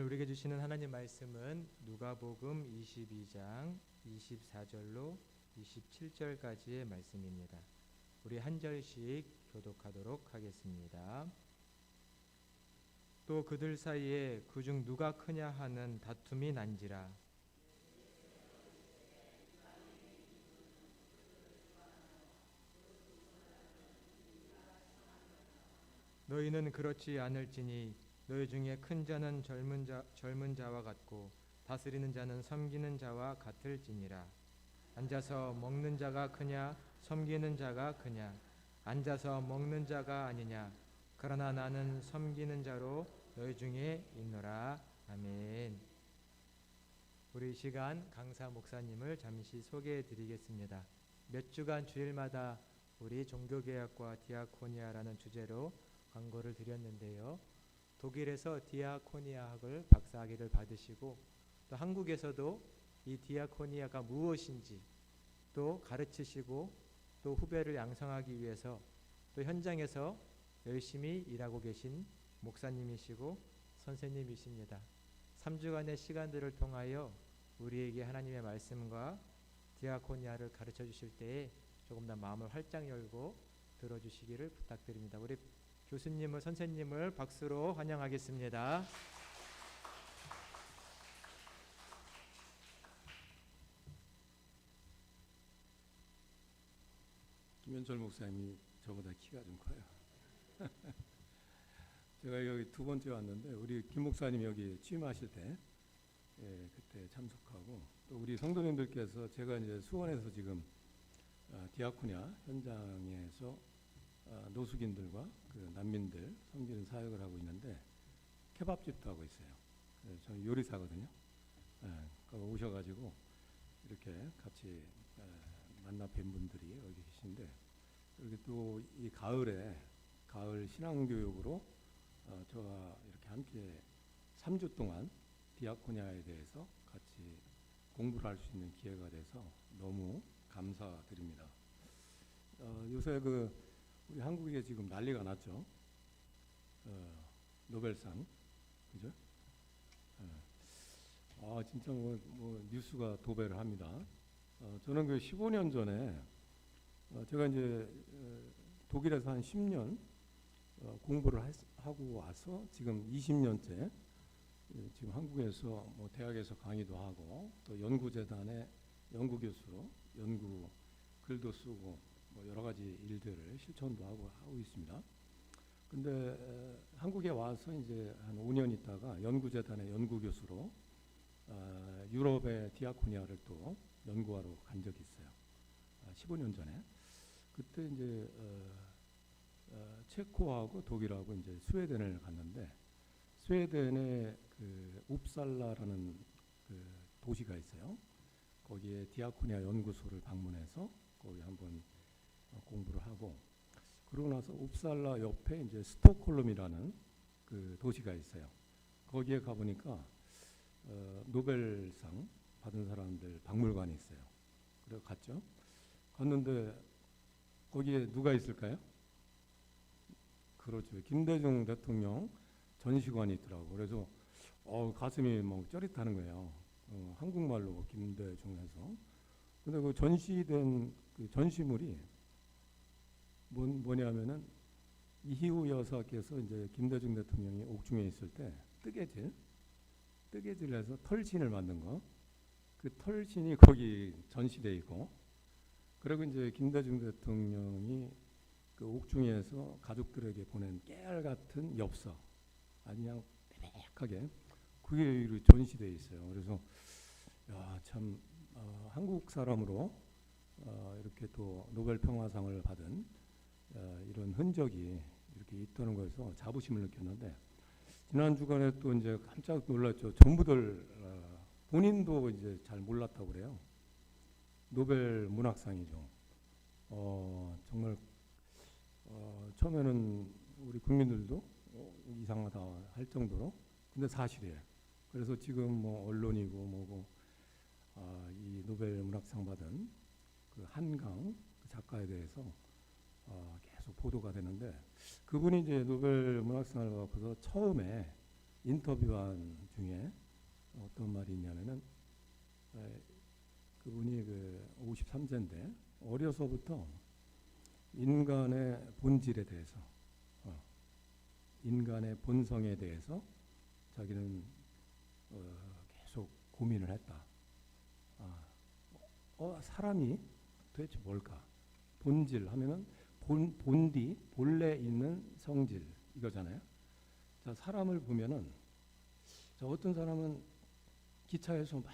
우리에게 주시는 하나님 말씀은 누가복음 22장 24절로 27절까지의 말씀입니다. 우리 한 절씩 교독하도록 하겠습니다. 또 그들 사이에 그중 누가 크냐 하는 다툼이 난지라. 너희는 그렇지 않을지니 너희 중에 큰 자는 젊은 자와 같고 다스리는 자는 섬기는 자와 같을지니라. 앉아서 먹는 자가 크냐 섬기는 자가 크냐. 앉아서 먹는 자가 아니냐. 그러나 나는 섬기는 자로 너희 중에 있노라. 아멘. 우리 이 시간 강사 목사님을 잠시 소개해 드리겠습니다. 몇 주간 주일마다 우리 종교개혁과 디아코니아라는 주제로 광고를 드렸는데요. 독일에서 디아코니아학을 박사학위를 받으시고 또 한국에서도 이 디아코니아가 무엇인지 또 가르치시고 또 후배를 양성하기 위해서 또 현장에서 열심히 일하고 계신 목사님이시고 선생님이십니다. 3주간의 시간들을 통하여 우리에게 하나님의 말씀과 디아코니아를 가르쳐 주실 때에 조금 더 마음을 활짝 열고 들어주시기를 부탁드립니다. 우리 교수님을 선생님을 박수로 환영하겠습니다. 김현철 목사님이 저보다 키가 좀 커요. 제가 여기 두 번째 왔는데 우리 김 목사님 여기 취임하실 때 그때 참석하고 또 우리 성도님들께서 제가 이제 수원에서 지금 디아코니아 현장에서 노숙인들과 그 난민들 섬기는 사역을 하고 있는데 케밥집도 하고 있어요. 저는 요리사거든요. 오셔가지고 이렇게 같이 만나 뵌 분들이 여기 계신데 이렇게 또 이 가을 신앙교육으로 저와 이렇게 함께 3주 동안 디아코니아에 대해서 같이 공부를 할 수 있는 기회가 돼서 너무 감사드립니다. 요새 우리 한국에 지금 난리가 났죠. 노벨상, 그죠? 진짜 뭐 뉴스가 도배를 합니다. 저는 15년 전에 제가 이제 독일에서 한 10년 공부를 하고 와서 지금 20년째 지금 한국에서 뭐 대학에서 강의도 하고 또 연구재단의 연구교수로 연구 글도 쓰고 뭐 여러 가지 일들을 실천도 하고 있습니다. 근데 한국에 와서 이제 한 5년 있다가 연구재단의 연구교수로 유럽의 디아코니아를 또 연구하러 간 적이 있어요. 15년 전에. 그때 이제 체코하고 독일하고 이제 스웨덴을 갔는데 스웨덴의 그 웁살라라는 그 도시가 있어요. 거기에 디아코니아 연구소를 방문해서 거기 한번 공부를 하고 그러고 나서 웁살라 옆에 이제 스톡홀름이라는 그 도시가 있어요. 거기에 가보니까 노벨상 받은 사람들 박물관이 있어요. 그래서 갔죠. 갔는데 거기에 누가 있을까요? 그렇죠. 김대중 대통령 전시관이 있더라고. 그래서 가슴이 막 쩌릿하는 거예요. 한국말로 김대중 해서. 근데 그 전시된 그 전시물이 뭐냐면은 이희우 여사께서 이제 김대중 대통령이 옥중에 있을 때 뜨개질해서 털신을 만든 거. 그 털신이 거기 전시돼 있고, 그리고 이제 김대중 대통령이 그 옥중에서 가족들에게 보낸 깨알 같은 엽서, 아주 그냥 빼백하게 그게 전시돼 있어요. 그래서 참 한국 사람으로 이렇게 또 노벨 평화상을 받은 이런 흔적이 이렇게 있다는 거에서 자부심을 느꼈는데 지난 주간에 또 이제 깜짝 놀랐죠. 전부들 본인도 이제 잘 몰랐다고 그래요. 노벨 문학상이죠. 정말 처음에는 우리 국민들도 이상하다 할 정도로 근데 사실이에요. 그래서 지금 뭐 언론이고 뭐고 이 노벨 문학상 받은 그 한강 그 작가에 대해서 계속 보도가 되는데 그분이 이제 노벨 문학상을 받고서 처음에 인터뷰한 중에 어떤 말이 있냐면은 그분이 53세인데 어려서부터 인간의 본질에 대해서 인간의 본성에 대해서 자기는 계속 고민을 했다. 사람이 도대체 뭘까? 본질 하면은 본디 본래 있는 성질 이거잖아요. 자, 사람을 보면은 자, 어떤 사람은 기차에서 막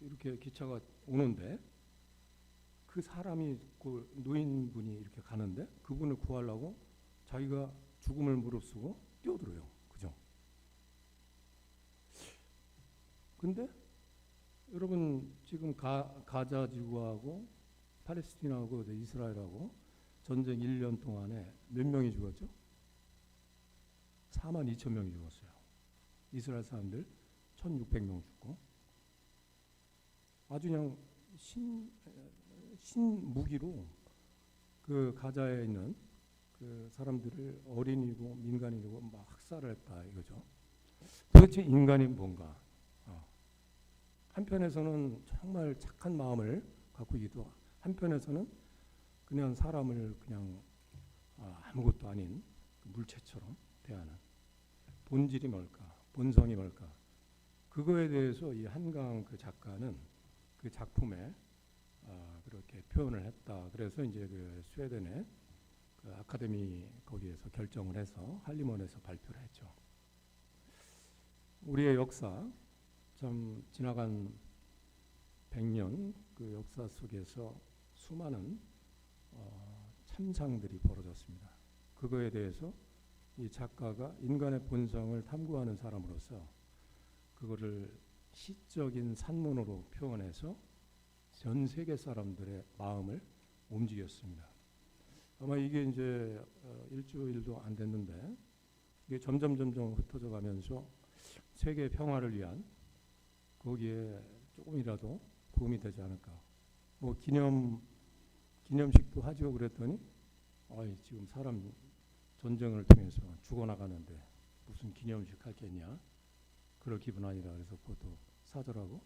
이렇게 기차가 오는데 그 사람이 그 노인분이 이렇게 가는데 그분을 구하려고 자기가 죽음을 무릅쓰고 뛰어들어요. 그죠? 근데 여러분 지금 가자 지구하고 팔레스티나하고 이스라엘하고 전쟁 1년 동안에 몇 명이 죽었죠? 4만 2천 명이 죽었어요. 이스라엘 사람들 1,600명 죽고 아주 그냥 신무기로 그 가자에 있는 그 사람들을 어린이고 민간인이고 막 학살을 했다 이거죠. 도대체 인간이 뭔가? 한편에서는 정말 착한 마음을 갖고 있기도 한편에서는 그냥 사람을 그냥 아무것도 아닌 물체처럼 대하는 본질이 뭘까? 본성이 뭘까? 그거에 대해서 이 한강 그 작가는 그 작품에 그렇게 표현을 했다. 그래서 이제 그 스웨덴의 그 아카데미 거기에서 결정을 해서 할리먼에서 발표를 했죠. 우리의 역사 참 지나간 100년 그 역사 속에서 수많은 참상들이 벌어졌습니다. 그거에 대해서 이 작가가 인간의 본성을 탐구하는 사람으로서 그거를 시적인 산문으로 표현해서 전 세계 사람들의 마음을 움직였습니다. 아마 이게 이제 일주일도 안 됐는데 이게 점점 흩어져 가면서 세계 평화를 위한 거기에 조금이라도 도움이 되지 않을까. 뭐 기념식도 하죠. 그랬더니 지금 사람 전쟁을 통해서 죽어나가는데 무슨 기념식 하겠냐. 그럴 기분 아니다. 그래서 그것도 사더라고.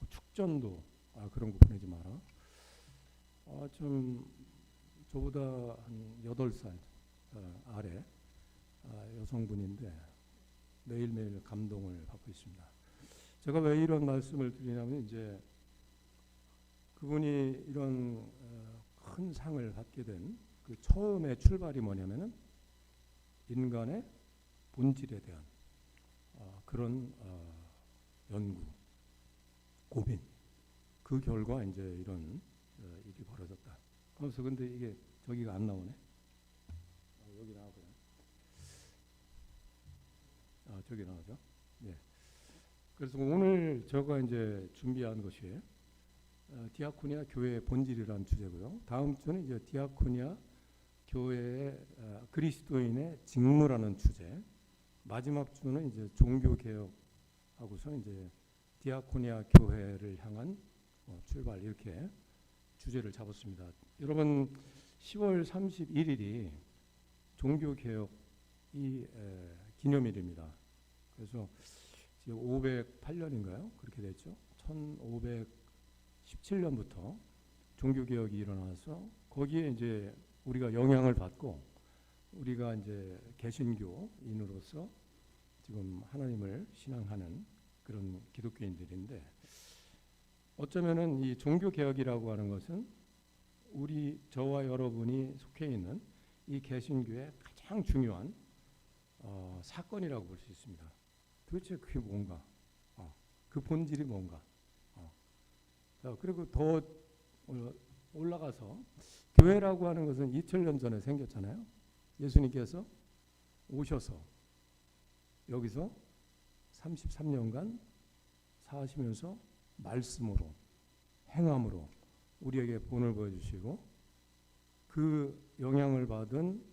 축전도 그런 거 보내지 마라. 좀 저보다 한 8살 아래 여성분인데 매일매일 감동을 받고 있습니다. 제가 왜 이런 말씀을 드리냐면 이제 그분이 이런 큰 상을 받게 된 그 처음의 출발이 뭐냐면은 인간의 본질에 대한 그런 연구, 고민. 그 결과 이제 이런 일이 벌어졌다. 그래서 근데 이게 저기가 안 나오네. 여기 나오고요. 저기 나오죠. 네. 그래서 오늘 제가 이제 준비한 것이 디아코니아 교회의 본질이라는 주제고요. 다음 주는 이제 디아코니아 교회의 그리스도인의 직무라는 주제. 마지막 주는 이제 종교 개혁하고서 이제 디아코니아 교회를 향한 출발 이렇게 주제를 잡았습니다. 여러분 10월 31일이 종교 개혁이 기념일입니다. 그래서 508년인가요? 그렇게 됐죠. 1517년부터 종교 개혁이 일어나서 거기에 이제 우리가 영향을 받고 우리가 이제 개신교인으로서 지금 하나님을 신앙하는 그런 기독교인들인데 어쩌면은 이 종교 개혁이라고 하는 것은 저와 여러분이 속해 있는 이 개신교의 가장 중요한 사건이라고 볼 수 있습니다. 도대체 그게 뭔가? 그 본질이 뭔가? 자, 그리고 더 올라가서 교회라고 하는 것은 2000년 전에 생겼잖아요. 예수님께서 오셔서 여기서 33년간 사시면서 말씀으로 행함으로 우리에게 본을 보여주시고 그 영향을 받은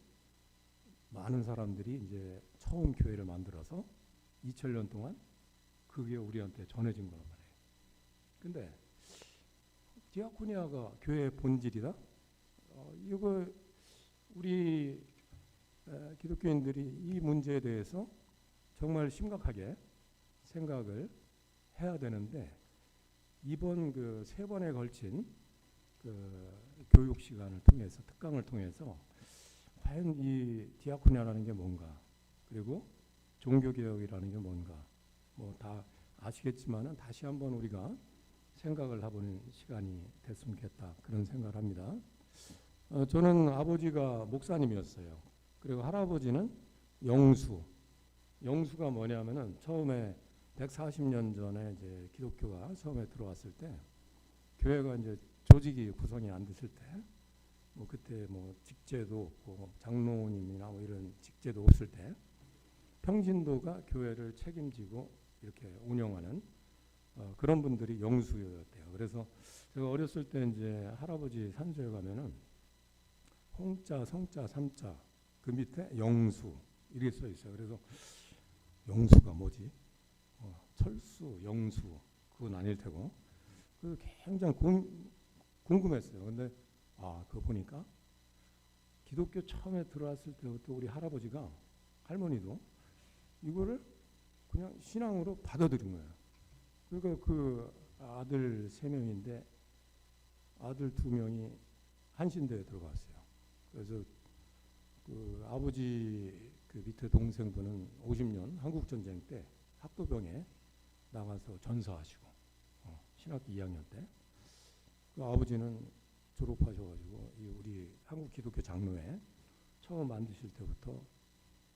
많은 사람들이 이제 처음 교회를 만들어서 2000년 동안 그게 우리한테 전해진 거란 말이에요. 근데 디아코니아가 교회의 본질이다? 이거 우리 기독교인들이 이 문제에 대해서 정말 심각하게 생각을 해야 되는데 이번 그 3번에 걸친 그 교육 시간을 통해서 특강을 통해서 과연 이 디아코니아라는 게 뭔가 그리고 종교개혁이라는 게 뭔가 뭐 다 아시겠지만은 다시 한번 우리가 생각을 해보는 시간이 됐으면 좋겠다 그런 생각을 합니다. 저는 아버지가 목사님이었어요. 그리고 할아버지는 영수가 뭐냐면은 처음에 140년 전에 이제 기독교가 처음에 들어왔을 때 교회가 이제 조직이 구성이 안 됐을 때 뭐 그때 뭐 직제도 없고 장로님이나 뭐 이런 직제도 없을 때 평신도가 교회를 책임지고 이렇게 운영하는 그런 분들이 영수였대요. 그래서 제가 어렸을 때 이제 할아버지 산소에 가면은 홍자, 성자, 삼자 그 밑에 영수 이렇게 써 있어요. 그래서 영수가 뭐지? 철수, 영수 그건 아닐 테고 그 굉장히 궁금했어요. 근데 그거 보니까 기독교 처음에 들어왔을 때부터 우리 할아버지가 할머니도 이거를 그냥 신앙으로 받아들인 거예요. 그러니까 그 아들 3명인데 아들 2명이 한신대에 들어갔어요. 그래서 그 아버지 그 밑에 동생분은 50년 한국전쟁 때 학도병에 나가서 전사하시고 신학교 2학년 때 그 아버지는 졸업하셔가지고 우리 한국 기독교 장로회 처음 만드실 때부터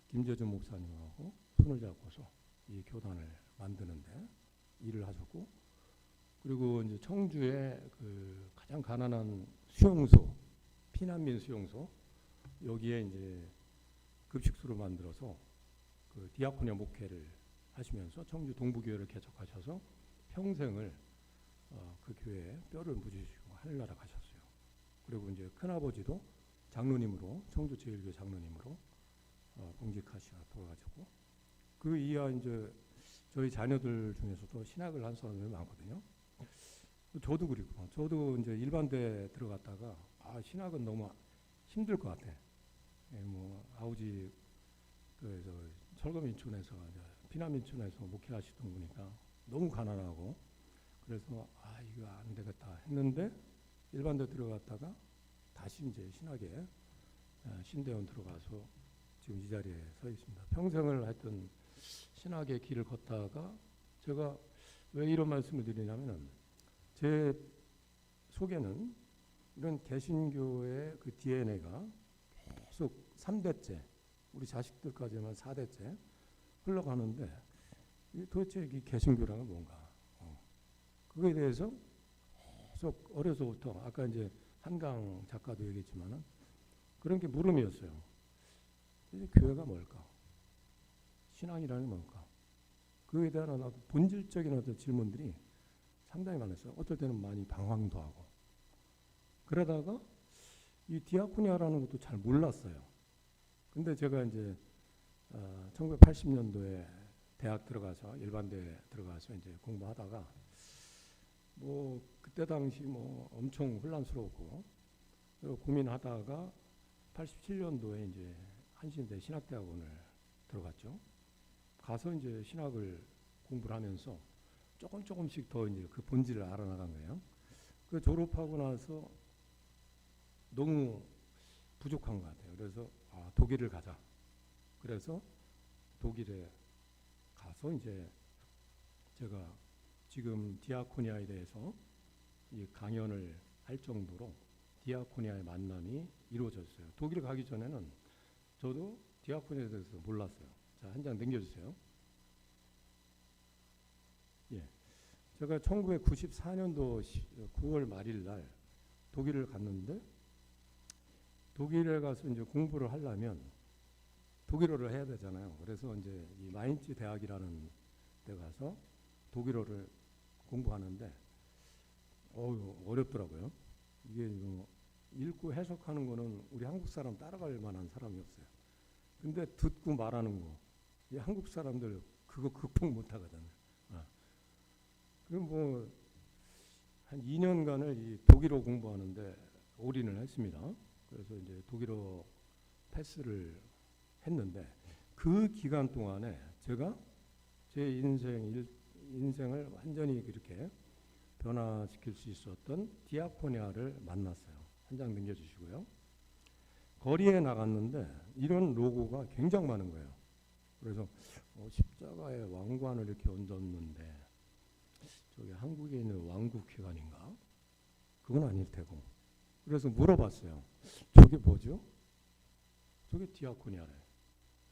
김재준 목사님하고 손을 잡고서 이 교단을 만드는데 일을 하셨고 그리고 이제 청주에 그 가장 가난한 수용소 피난민 수용소 여기에 이제 급식소를 만들어서 그 디아코니아 목회를 하시면서 청주 동부교회를 개척하셔서 평생을 그 교회에 뼈를 묻으시고 하늘나라 가셨어요. 그리고 이제 큰아버지도 장로님으로 청주 제일교회 장로님으로 봉직하시고 돌아가셨고 그 이하 이제 저희 자녀들 중에서도 신학을 한 사람들이 많거든요. 저도 그리고 저도 이제 일반대 들어갔다가 신학은 너무 힘들 것 같아. 뭐 아버지 그래서 철거민촌에서 피난민촌에서 목회하시던 분이니까 너무 가난하고 그래서 이거 안 되겠다 했는데 일반대 들어갔다가 다시 이제 신학에 신대원 들어가서 지금 이 자리에 서 있습니다. 평생을 하여튼 신학의 길을 걷다가 제가 왜 이런 말씀을 드리냐면은 제 속에는 이런 개신교의 그 DNA가 계속 3대째 우리 자식들까지만 4대째 흘러가는데 도대체 이 개신교라는 뭔가 그거에 대해서 계속 어려서부터 아까 이제 한강 작가도 얘기했지만은 그런 게 물음이었어요. 이 교회가 뭘까? 신앙이라는 게 뭘까? 그에 대한 어떤 본질적인 어떤 질문들이 상당히 많았어요. 어떨 때는 많이 방황도 하고 그러다가 이 디아코니아라는 것도 잘 몰랐어요. 근데 제가 이제 1980년도에 대학 들어가서 일반대 들어가서 이제 공부하다가 뭐 그때 당시 뭐 엄청 혼란스러웠고 고민하다가 87년도에 이제 한신대 신학대학원을 들어갔죠. 가서 이제 신학을 공부를 하면서 조금씩 더 이제 그 본질을 알아나간 거예요. 그 졸업하고 나서 너무 부족한 것 같아요. 그래서 독일을 가자. 그래서 독일에 가서 이제 제가 지금 디아코니아에 대해서 이 강연을 할 정도로 디아코니아의 만남이 이루어졌어요. 독일 가기 전에는 저도 디아코니아에 대해서 몰랐어요. 자, 한 장 넘겨주세요. 예, 제가 1994년도 9월 말일 날 독일을 갔는데 독일에 가서 이제 공부를 하려면 독일어를 해야 되잖아요. 그래서 이제 이 마인츠 대학이라는 데 가서 독일어를 공부하는데 어렵더라고요. 이게 읽고 해석하는 거는 우리 한국 사람 따라갈 만한 사람이 없어요. 근데 듣고 말하는 거, 이 한국 사람들 그거 극복 못 하거든요. 그럼 뭐 한 2년간을 이 독일어 공부하는데 올인을 했습니다. 그래서 이제 독일어 패스를 했는데 그 기간 동안에 제가 제 인생을 완전히 그렇게 변화시킬 수 있었던 디아코니아를 만났어요. 한 장 넘겨주시고요. 거리에 나갔는데 이런 로고가 굉장히 많은 거예요. 그래서 십자가에 왕관을 이렇게 얹었는데 저게 한국에 있는 왕국회관인가? 그건 아닐 테고. 그래서 물어봤어요. 저게 뭐죠? 저게 디아코니아래.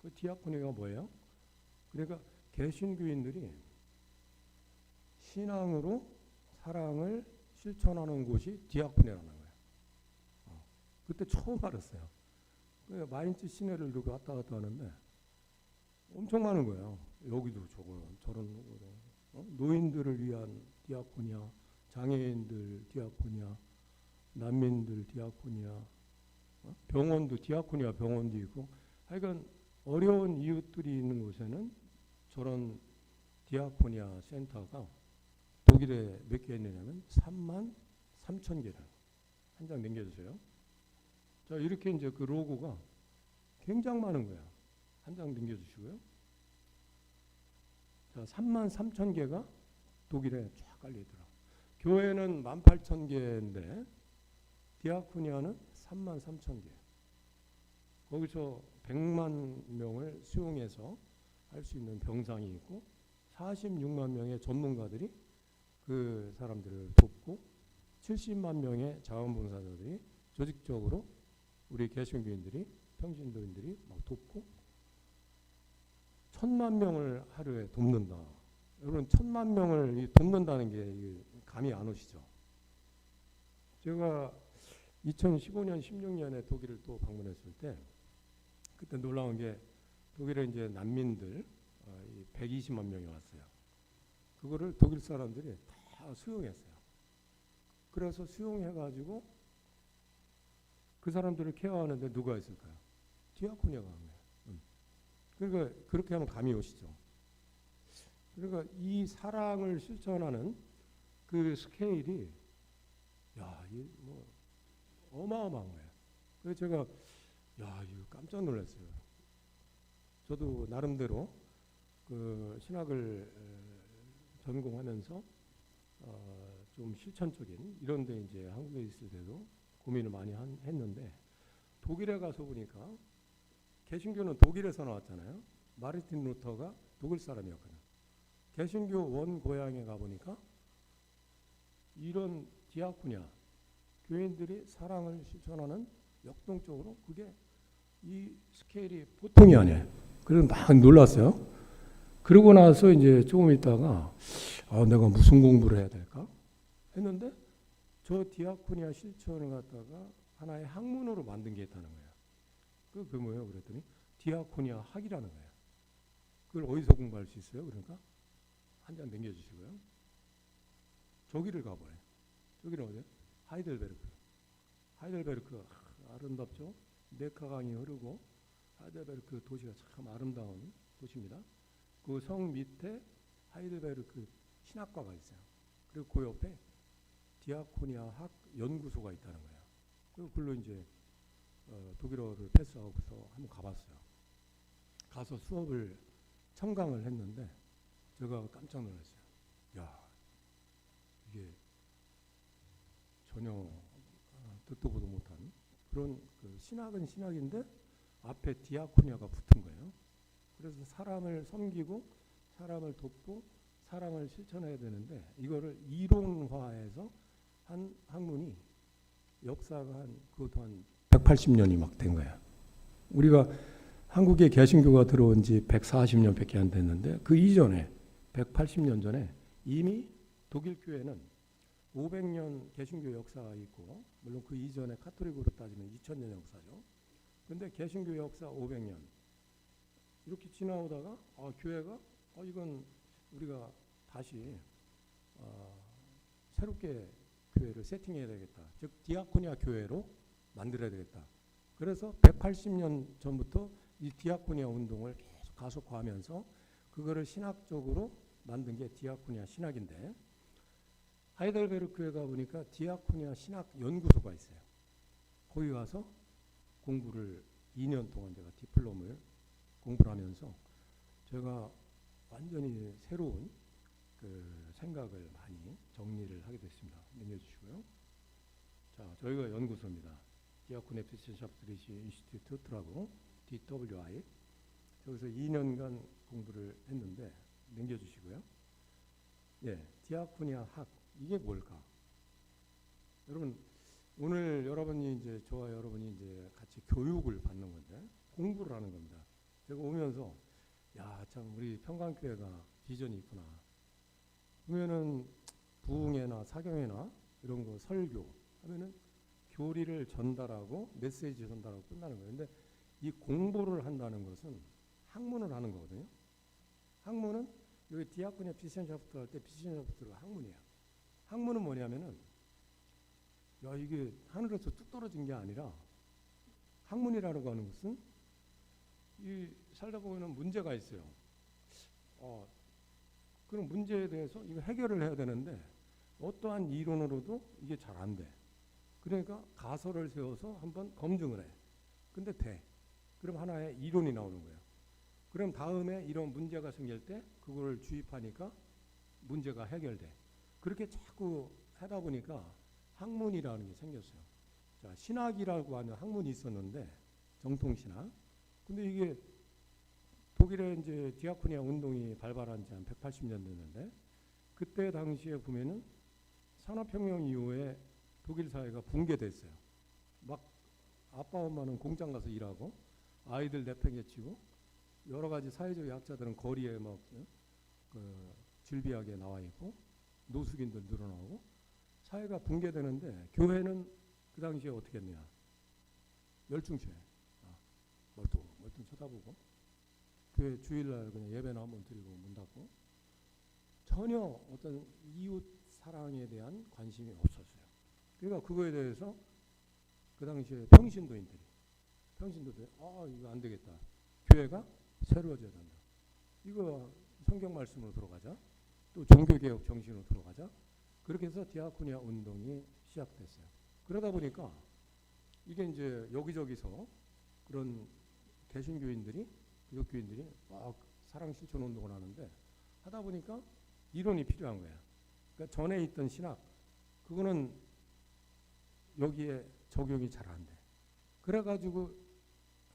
그 디아코니아가 뭐예요? 그러니까 개신교인들이 신앙으로 사랑을 실천하는 곳이 디아코니아라는 거예요. 그때 처음 알았어요. 마인츠 시내를 이렇게 왔다 갔다 하는데 엄청 많은 거예요. 여기도 저런 노인들을 위한 디아코니아, 장애인들 디아코니아, 난민들 디아코니아, 병원도 디아코니아 병원도 있고, 하여간 어려운 이웃들이 있는 곳에는 저런 디아코니아 센터가 독일에 몇 개 있느냐면 33,000개를. 한 장 넘겨주세요. 자, 이렇게 이제 그 로고가 굉장히 많은 거야. 한 장 넘겨주시고요. 자, 33,000개가 독일에 쫙 깔려있더라. 교회는 18,000개인데 디아코니아는 33,000개. 거기서 100만 명을 수용해서 할 수 있는 병상이 있고 46만 명의 전문가들이 그 사람들을 돕고 70만 명의 자원봉사자들이 조직적으로 우리 개신교인들이 평신도인들이 막 돕고 1000만 명을 하루에 돕는다. 여러분 1000만 명을 돕는다는 게 감이 안 오시죠? 제가 2015년 16년에 독일을 또 방문했을 때 그때 놀라운 게 독일에 이제 난민들 120만 명이 왔어요. 그거를 독일 사람들이 다 수용했어요. 그래서 수용해가지고 그 사람들을 케어하는데 누가 있을까요? 디아코니아가 한 거예요. 그러니까 그렇게 하면 감이 오시죠. 그러니까 이 사랑을 실천하는 그 스케일이 이게 뭐 어마어마한 거예요. 그래서 제가 이거 깜짝 놀랐어요. 저도 나름대로 그 신학을 전공하면서 좀 실천적인 이런데 이제 한국에 있을 때도 고민을 많이 했는데 독일에 가서 보니까 개신교는 독일에서 나왔잖아요. 마르틴 루터가 독일 사람이었거든요. 개신교 원 고향에 가보니까 이런 디아코니아 교인들이 사랑을 실천하는 역동적으로 그게 이 스케일이 보통이 아니에요. 그래서 막 놀랐어요. 그러고 나서 이제 조금 있다가 내가 무슨 공부를 해야 될까 했는데 저 디아코니아 실천을 갖다가 하나의 학문으로 만든 게 있다는 거예요. 그게 뭐예요? 그랬더니 디아코니아 학이라는 거예요. 그걸 어디서 공부할 수 있어요? 그러니까 한 장 넘겨주시고요. 저기를 가버려요. 저기는 어디예요? 하이델베르크 아름답죠? 네카 강이 흐르고 하이델베르크 도시가 참 아름다운 도시입니다. 그 성 밑에 하이델베르크 신학과가 있어요. 그리고 그 옆에 디아코니아 학 연구소가 있다는 거예요. 그리고 글로 이제 독일어를 패스하고서 한번 가봤어요. 가서 수업을 청강을 했는데 제가 깜짝 놀랐어요. 이게 전혀 듣도 보도 못한 그런 신학은 신학인데 앞에 디아코니아가 붙은 거예요. 그래서 사람을 섬기고 사람을 돕고 사랑을 실천해야 되는데 이거를 이론화해서 한 학문이 역사가 그것도 한 180년이 막 된 거예요. 우리가 한국에 개신교가 들어온 지 140년밖에 안 됐는데 그 이전에 180년 전에 이미 독일 교회는 500년 개신교 역사가 있고 물론 그 이전에 카톨릭으로 따지면 2000년 역사죠. 그런데 개신교 역사 500년 이렇게 지나오다가 교회가 이건 우리가 다시 새롭게 교회를 세팅해야 되겠다. 즉 디아코니아 교회로 만들어야 되겠다. 그래서 180년 전부터 이 디아코니아 운동을 계속 가속화하면서 그거를 신학적으로 만든 게 디아코니아 신학인데 하이델베르크에 가보니까 디아코니아 신학 연구소가 있어요. 거기 가서 공부를 2년 동안 제가 디플롬을 공부를 하면서 제가 완전히 새로운 그 생각을 많이 정리를 하게 됐습니다. 넘겨주시고요. 자, 저희가 연구소입니다. 디아콘 에피센샤프트 리시 인스티튜트라고 DWI. 여기서 2년간 공부를 했는데 넘겨주시고요. 예, 디아코니아 학 이게 뭘까? 여러분 오늘 여러분이 이제 저와 여러분이 이제 같이 교육을 받는 건데 공부를 하는 겁니다. 제가 오면서 야, 참 우리 평강교회가 비전이 있구나. 그러면은 부흥회나 사경회나 이런 거 설교 하면은 교리를 전달하고 메시지 전달하고 끝나는 거예요. 근데 이 공부를 한다는 것은 학문을 하는 거거든요. 학문은 여기 디아코니아 피센샤프트 할 때 피센샤프트가 학문이에요. 학문은 뭐냐면은 야, 이게 하늘에서 뚝 떨어진 게 아니라 학문이라고 하는 것은 이 살다 보면 문제가 있어요. 그런 문제에 대해서 이거 해결을 해야 되는데 어떠한 이론으로도 이게 잘 안 돼. 그러니까 가설을 세워서 한번 검증을 해. 근데 돼. 그럼 하나의 이론이 나오는 거예요. 그럼 다음에 이런 문제가 생길 때 그걸 주입하니까 문제가 해결돼. 그렇게 자꾸 하다 보니까 학문이라는 게 생겼어요. 자, 신학이라고 하는 학문이 있었는데 정통신학. 근데 이게 독일의 이제 디아코니아 운동이 발발한 지 한 180년 됐는데 그때 당시에 보면은 산업혁명 이후에 독일 사회가 붕괴됐어요. 막 아빠 엄마는 공장 가서 일하고 아이들 내팽개치고 여러 가지 사회적 약자들은 거리에 막 질비하게 나와 있고 노숙인들 늘어나고 사회가 붕괴되는데 교회는 그 당시에 어떻게 했냐? 열중시해. 멀뚱 쳐다보고 교회 주일날 그냥 예배나 한번 드리고 문 닫고 전혀 어떤 이웃 사랑에 대한 관심이 없었어요. 그러니까 그거에 대해서 그 당시에 평신도들이 이거 안 되겠다. 교회가 새로워져야 된다. 이거 성경 말씀으로 들어가자. 또 종교개혁 정신으로 들어가자. 그렇게 해서 디아코니아 운동이 시작됐어요. 그러다 보니까 이게 이제 여기저기서 그런 개신교인들이 기독교인들이 막 사랑 실천 운동을 하는데 하다 보니까 이론이 필요한 거야. 그러니까 전에 있던 신학 그거는 여기에 적용이 잘 안 돼. 그래가지고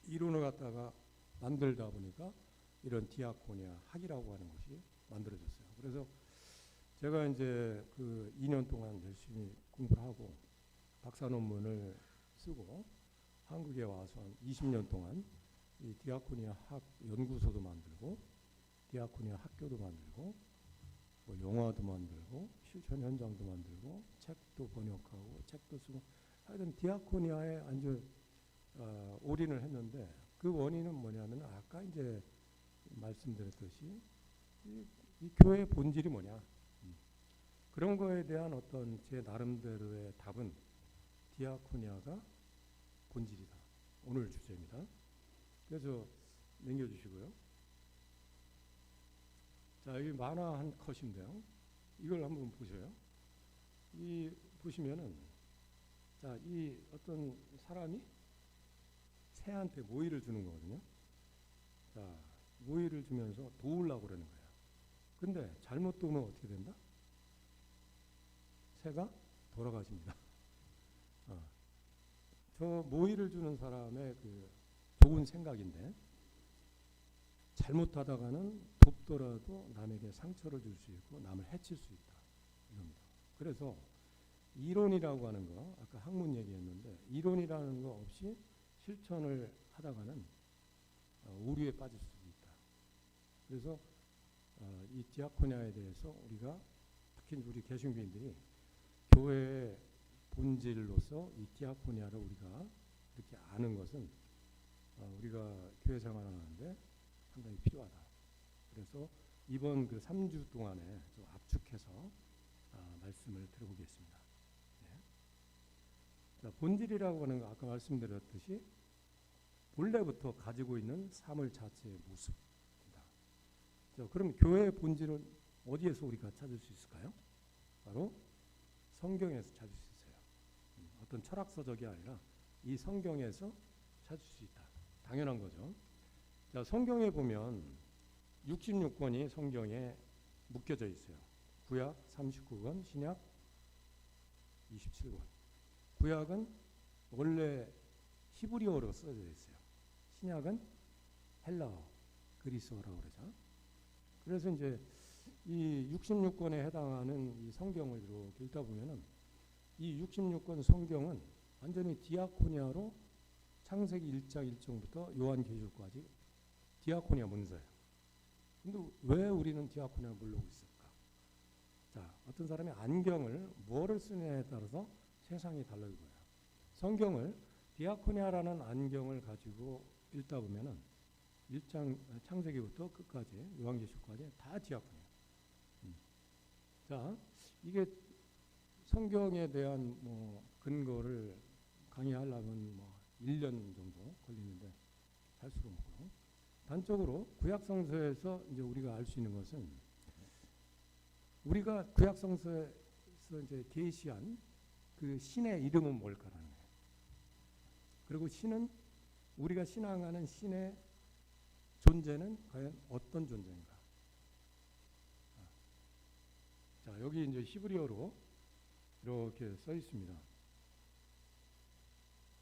이론을 갖다가 만들다 보니까 이런 디아코니아 학이라고 하는 것이 만들어졌어요. 그래서 제가 이제 그 2년 동안 열심히 공부를 하고 박사 논문을 쓰고 한국에 와서 한 20년 동안 이 디아코니아 학 연구소도 만들고 디아코니아 학교도 만들고 뭐 영화도 만들고 실천 현장도 만들고 책도 번역하고 책도 쓰고 하여튼 디아코니아에 아주 올인을 했는데 그 원인은 뭐냐면 아까 이제 말씀드렸듯이 이 교회의 본질이 뭐냐 그런 거에 대한 어떤 제 나름대로의 답은 디아코니아가 본질이다. 오늘 주제입니다. 그래서 남겨주시고요. 자, 여기 만화 한 컷인데요. 이걸 한번 보세요. 이 보시면은 자, 이 어떤 사람이 새한테 모이를 주는 거거든요. 자, 모이를 주면서 도우려고 그러는 거예요. 근데 잘못 도우면 어떻게 된다? 새가 돌아가십니다. 저 모이를 주는 사람의 그 좋은 생각인데 잘못하다가는 돕더라도 남에게 상처를 줄 수 있고 남을 해칠 수 있다. 이겁니다. 그래서 이론이라고 하는 거 아까 학문 얘기했는데 이론이라는 거 없이 실천을 하다가는 오류에 빠질 수도 있다. 그래서 이 디아코니아에 대해서 우리가 특히 우리 개신교인들이 교회의 본질로서 이 디아코니아를 우리가 이렇게 아는 것은 우리가 교회 생활하는데 상당히 필요하다. 그래서 이번 그 3주 동안에 좀 압축해서 말씀을 드려보겠습니다. 네. 자, 본질이라고 하는 거 아까 말씀드렸듯이 본래부터 가지고 있는 사물 자체의 모습입니다. 자, 그럼 교회의 본질은 어디에서 우리가 찾을 수 있을까요? 바로 성경에서 찾을 수 있어요. 어떤 철학서적이 아니라 이 성경에서 찾을 수 있다. 당연한 거죠. 자, 성경에 보면 66권이 성경에 묶여져 있어요. 구약 39권, 신약 27권. 구약은 원래 히브리어로 써져 있어요. 신약은 헬라어, 그리스어라고 그러죠. 그래서 이제 이 66권에 해당하는 이 성경을 이렇게 읽다 보면은 이 66권 성경은 완전히 디아코니아로 창세기 1장 1절부터 요한계시록까지 디아코니아 문서예요. 근데 왜 우리는 디아코니아를 모르고 있을까? 자, 어떤 사람이 안경을 뭐를 쓰느냐에 따라서 세상이 달라질 거예요. 성경을 디아코니아라는 안경을 가지고 읽다 보면은 1장 창세기부터 끝까지 요한계시록까지 다 디아코니아. 자, 이게 성경에 대한 뭐 근거를 강의하려면 뭐 1년 정도 걸리는데 할 수가 없고요. 단적으로 구약성서에서 이제 우리가 알 수 있는 것은 우리가 구약성서에서 이제 계시한 그 신의 이름은 뭘까라는 거예요. 그리고 신은 우리가 신앙하는 신의 존재는 과연 어떤 존재인가? 자, 여기 이제 히브리어로 이렇게 써 있습니다.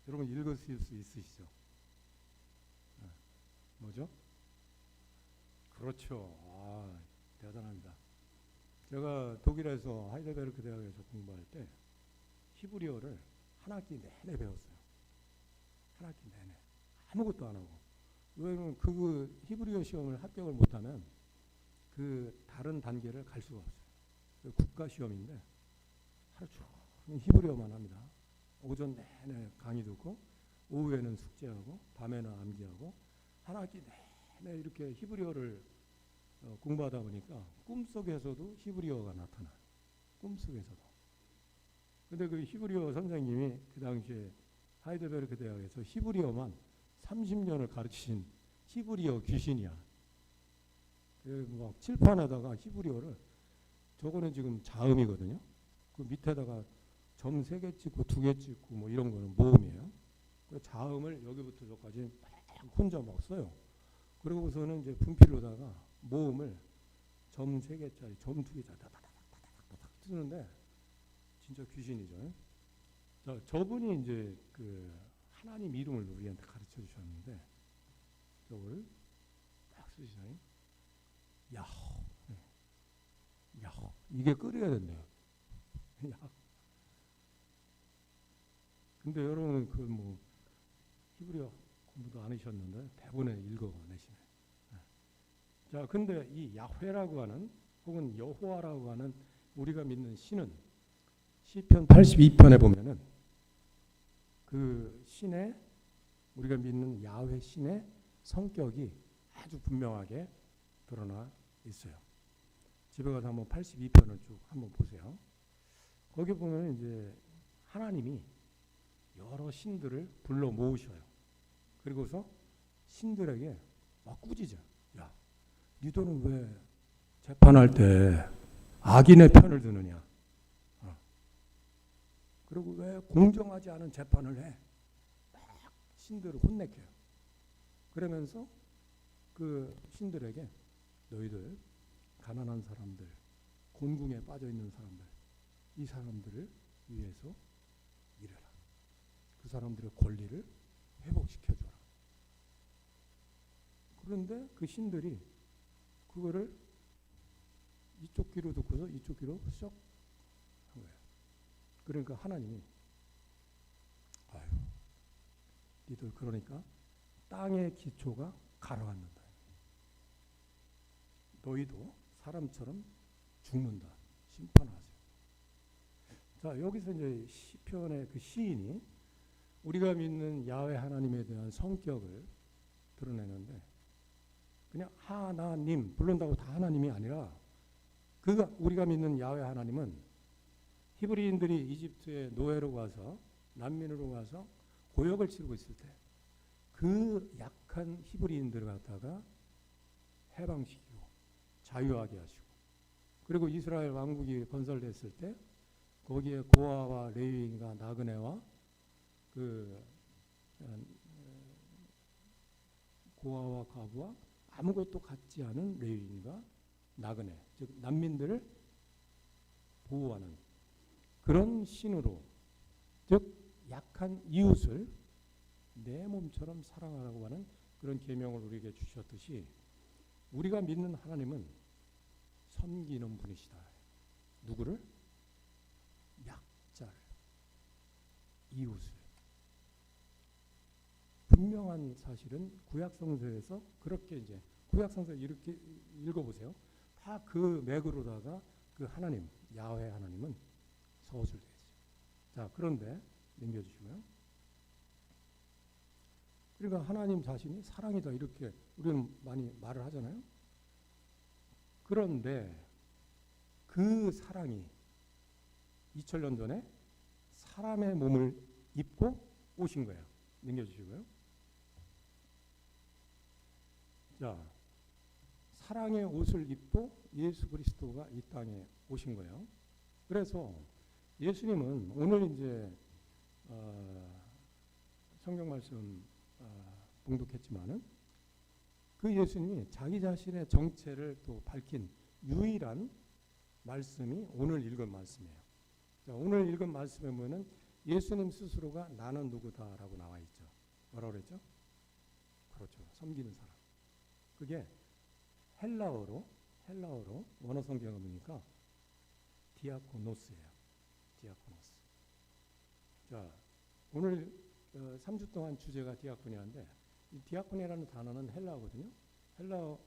여러분 읽으실 수 있으시죠? 뭐죠? 그렇죠. 아, 대단합니다. 제가 독일에서 하이델베르크 대학에서 공부할 때 히브리어를 한 학기 내내 배웠어요. 한 학기 내내. 아무것도 안 하고. 왜냐면 그 히브리어 시험을 합격을 못하면 그 다른 단계를 갈 수가 없어요. 국가 시험인데 하루 종일 히브리어만 합니다. 오전 내내 강의 듣고 오후에는 숙제하고 밤에는 암기하고 한 학기 내내 이렇게 히브리어를 공부하다 보니까 꿈속에서도 히브리어가 나타나요. 꿈속에서도. 근데 그 히브리어 선생님이 그 당시에 하이델베르크 대학에서 히브리어만 30년을 가르치신 히브리어 귀신이야. 막 칠판에다가 히브리어를 저거는 지금 자음이거든요. 그 밑에다가 점 3개 찍고 2개 찍고 뭐 이런 거는 모음이에요. 그 자음을 여기부터 저까지 혼자 막 써요. 그러고서는 이제 분필로다가 모음을 점 3개짜리, 점 2개짜리 다다다닥다닥 쓰는데 진짜 귀신이죠. 자, 저분이 이제 그 하나님 이름을 우리한테 가르쳐 주셨는데 저걸 딱 쓰시잖아요. 야호, 야호. 이게 끓여야 된대요. 야. 근데 여러분은 그 뭐 히브리어 공부도 안 하셨는데 대본에 읽어내시네. 자, 근데 이 야훼라고 하는 혹은 여호와라고 하는 우리가 믿는 신은 시편 82편에 보면은 그 신의 우리가 믿는 야훼 신의 성격이 아주 분명하게 드러나 있어요. 집에 가서 한번 82편을 쭉 한번 보세요. 거기 보면 이제 하나님이 여러 신들을 불러 모으셔요. 그리고서 신들에게 막 꾸짖어. 야, 니들은 왜 재판할 때 악인의 편을 드느냐? 그리고 왜 공정하지 않은 재판을 해? 막 신들을 혼내켜요. 그러면서 그 신들에게 너희들 가난한 사람들, 곤궁에 빠져 있는 사람들, 이 사람들을 위해서 일해라. 그 사람들의 권리를 회복시켜줘라. 그런데 그 신들이 그거를 이쪽 귀로 듣고서 이쪽 귀로 쏙 한 거예요. 그러니까 하나님이 아유, 니들 그러니까 땅의 기초가 가라앉는다. 너희도 사람처럼 죽는다. 심판하세요. 자, 여기서 이제 시편의 그 시인이 우리가 믿는 야훼 하나님에 대한 성격을 드러내는데 그냥 하나님 부른다고 다 하나님이 아니라 그가 우리가 믿는 야훼 하나님은 히브리인들이 이집트에 노예로 가서 난민으로 가서 고역을 치르고 있을 때 그 약한 히브리인들을 갖다가 해방시키고 자유하게 하시고 그리고 이스라엘 왕국이 건설됐을 때 거기에 고아와 레위인과 나그네와 그 고아와 과부와 아무것도 갖지 않은 레위인과 나그네, 즉 난민들을 보호하는 그런 신으로, 즉 약한 이웃을 내 몸처럼 사랑하라고 하는 그런 계명을 우리에게 주셨듯이 우리가 믿는 하나님은 섬기는 분이시다. 누구를? 약자를, 이웃을. 분명한 사실은 구약성서에서 그렇게 이제 구약성서 이렇게 읽어보세요. 다 그 맥으로다가 그 하나님, 야훼 하나님은 서술되어 있어요. 자, 그런데 넘겨주시고요. 그러니까 하나님 자신이 사랑이다 이렇게 우리는 많이 말을 하잖아요. 그런데 그 사랑이 2000년 전에 사람의 몸을 입고 오신 거예요. 넘겨주시고요. 자, 사랑의 옷을 입고 예수 그리스도가 이 땅에 오신 거예요. 그래서 예수님은 오늘 이제 성경 말씀 봉독했지만은 그 예수님이 자기 자신의 정체를 또 밝힌 유일한 말씀이 오늘 읽은 말씀이에요. 자, 오늘 읽은 말씀에 보면은 예수님 스스로가 나는 누구다라고 나와 있죠. 뭐라고 그랬죠? 그렇죠. 섬기는 사람. 그게 헬라어로 원어 성경에 보니까 디아코노스예요. 디아코노스. 자, 오늘 3주 동안 주제가 디아코니아인데 이 디아코니아라는 단어는 헬라어거든요. 헬라어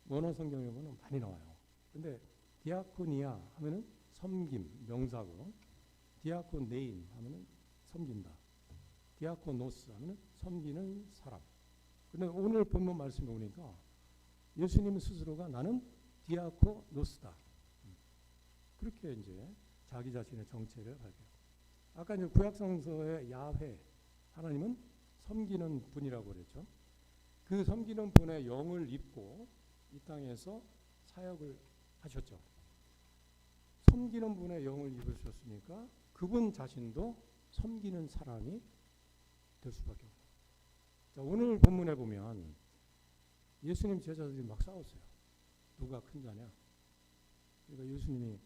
원어 성경에 보면 많이 나와요. 근데 디아코니아 하면은 섬김 명사고, 디아코네인 하면은 섬긴다. 디아코노스 하면은 섬기는 사람. 근데 오늘 본문 말씀에 보니까 예수님 스스로가 나는 디아코노스다. 그렇게 이제 자기 자신의 정체를 밝혀요. 아까 이제 구약성서의 야훼 하나님은 섬기는 분이라고 그랬죠. 그 섬기는 분의 영을 입고 이 땅에서 사역을 하셨죠. 섬기는 분의 영을 입으셨으니까 그분 자신도 섬기는 사람이 될 수밖에 없어요. 자, 오늘 본문에 보면 예수님 제자들이 막 싸웠어요. 누가 큰 자냐? 그러니까 예수님이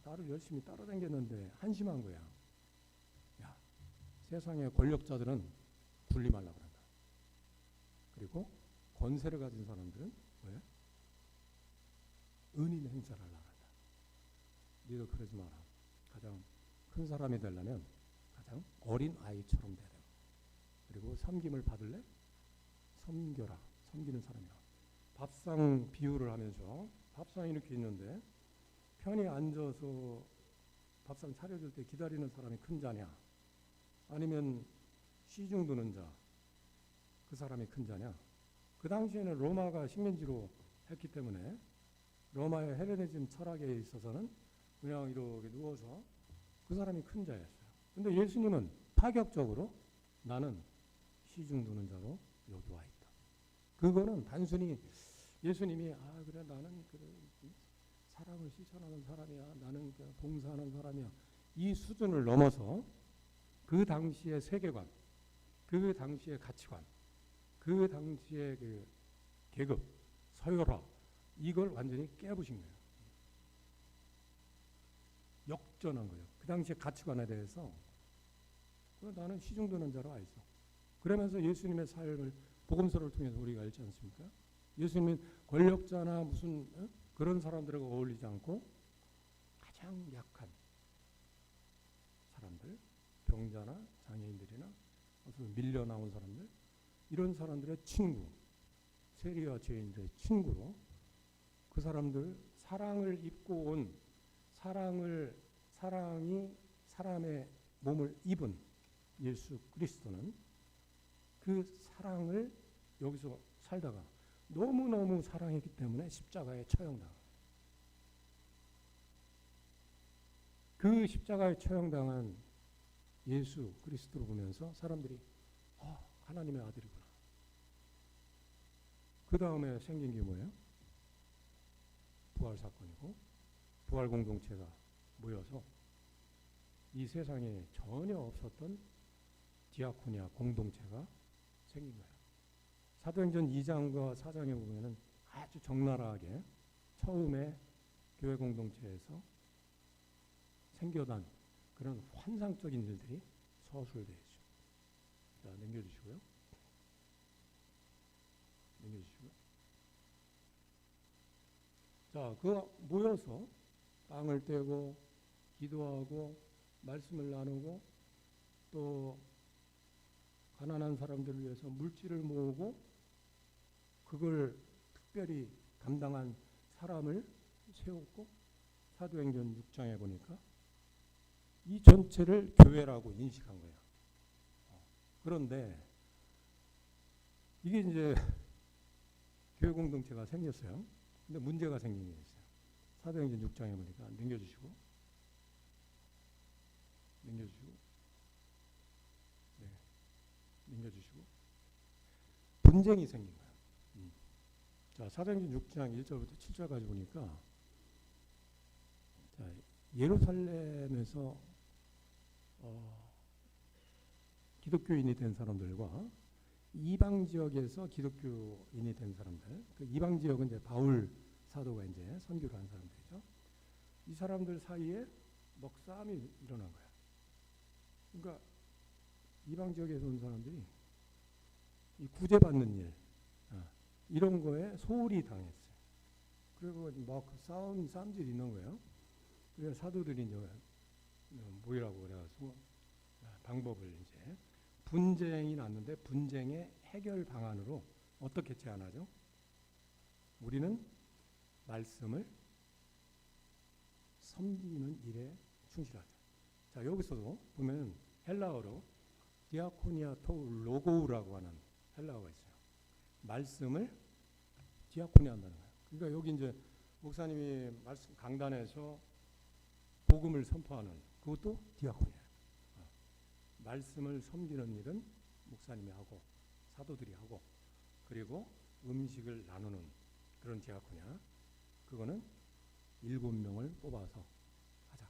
나를 열심히 따라다녔는데 한심한 거야. 야, 세상의 권력자들은 굴리 말라 그런다. 그리고 권세를 가진 사람들은 왜? 은인 행사를 하려고 한다. 너희들 그러지 마라. 가장 큰 사람이 되려면 가장 어린 아이처럼 돼야 돼. 그리고 섬김을 받을래? 섬겨라. 섬기는 사람이라. 밥상 비유를 하면서 밥상이 이렇게 있는데 편히 앉아서 밥상 차려줄 때 기다리는 사람이 큰 자냐? 아니면 시중 드는 자, 그 사람이 큰 자냐? 그 당시에는 로마가 식민지로 했기 때문에 로마의 헬레니즘 철학에 있어서는 그냥 이렇게 누워서 그 사람이 큰 자였어요. 근데 예수님은 파격적으로 나는 시중 드는 자로 여기 와 있다. 그거는 단순히 예수님이 그래 나는 그래 사랑을 실천하는 사람이야. 나는 봉사하는 사람이야. 이 수준을 넘어서 그 당시의 세계관, 그 당시의 가치관, 그 당시의 그 계급, 서열화 이걸 완전히 깨부신 거예요. 역전한 거예요. 그 당시의 가치관에 대해서 나는 시중드는 자로 와 있어. 그러면서 예수님의 삶을 복음서를 통해서 우리가 알지 않습니까? 예수님은 권력자나 무슨 그런 사람들하고 어울리지 않고 가장 약한 사람들, 병자나 장애인들이나 무슨 밀려 나온 사람들, 이런 사람들의 친구, 세리와 죄인들의 친구로 그 사람들 사랑을 입고 온 사랑이 사람의 몸을 입은 예수 그리스도는 그 사랑을 여기서 살다가 너무너무 사랑했기 때문에 십자가에 처형당한 그 십자가에 처형당한 예수 그리스도를 보면서 사람들이 하나님의 아들이구나. 그 다음에 생긴 게 뭐예요? 부활 사건이고 부활 공동체가 모여서 이 세상에 전혀 없었던 디아코니아 공동체가 생긴 거예요. 사도행전 2장과 4장에 보면은 아주 적나라하게 처음에 교회 공동체에서 생겨난 그런 환상적인 일들이 서술되어 있죠. 자, 넘겨주시고요. 넘겨주시고요. 자, 그 모여서 땅을 떼고 기도하고 말씀을 나누고 또 가난한 사람들을 위해서 물질을 모으고 그걸 특별히 담당한 사람을 세웠고 사도행전 6장에 보니까 이 전체를 교회라고 인식한 거예요. 그런데 이게 이제 교회 공동체가 생겼어요. 근데 문제가 생긴 게 있어요. 사도행전 6장에 보니까 넘겨주시고 네, 넘겨주시고 분쟁이 생긴 거예요. 자, 사도행전 6장 1절부터 7절까지 보니까 자, 예루살렘에서 기독교인이 된 사람들과 이방 지역에서 기독교인이 된 사람들, 그 이방 지역은 이제 바울 사도가 이제 선교를 한 사람들이죠. 이 사람들 사이에 먹싸움이 일어난 거야. 그러니까 이방 지역에서 온 사람들이 이 구제받는 일, 이런 거에 소홀히 당했어요. 그리고 막 싸움질이 있는 거예요. 그래서 사도들이 이제 모이라고 그래가지고 방법을 이제 분쟁이 났는데 분쟁의 해결 방안으로 어떻게 제안하죠? 우리는 말씀을 섬기는 일에 충실하자. 자, 여기서도 보면 헬라어로 디아코니아 토 로고우라고 하는 헬라어가 있어요. 말씀을 디아코니 한다는 거예요. 그러니까 여기 이제 목사님이 말씀 강단에서 복음을 선포하는 그것도 디아코니아예요. 말씀을 섬기는 일은 목사님이 하고 사도들이 하고 그리고 음식을 나누는 그런 디아코니아, 그거는 7명을 뽑아서 하자.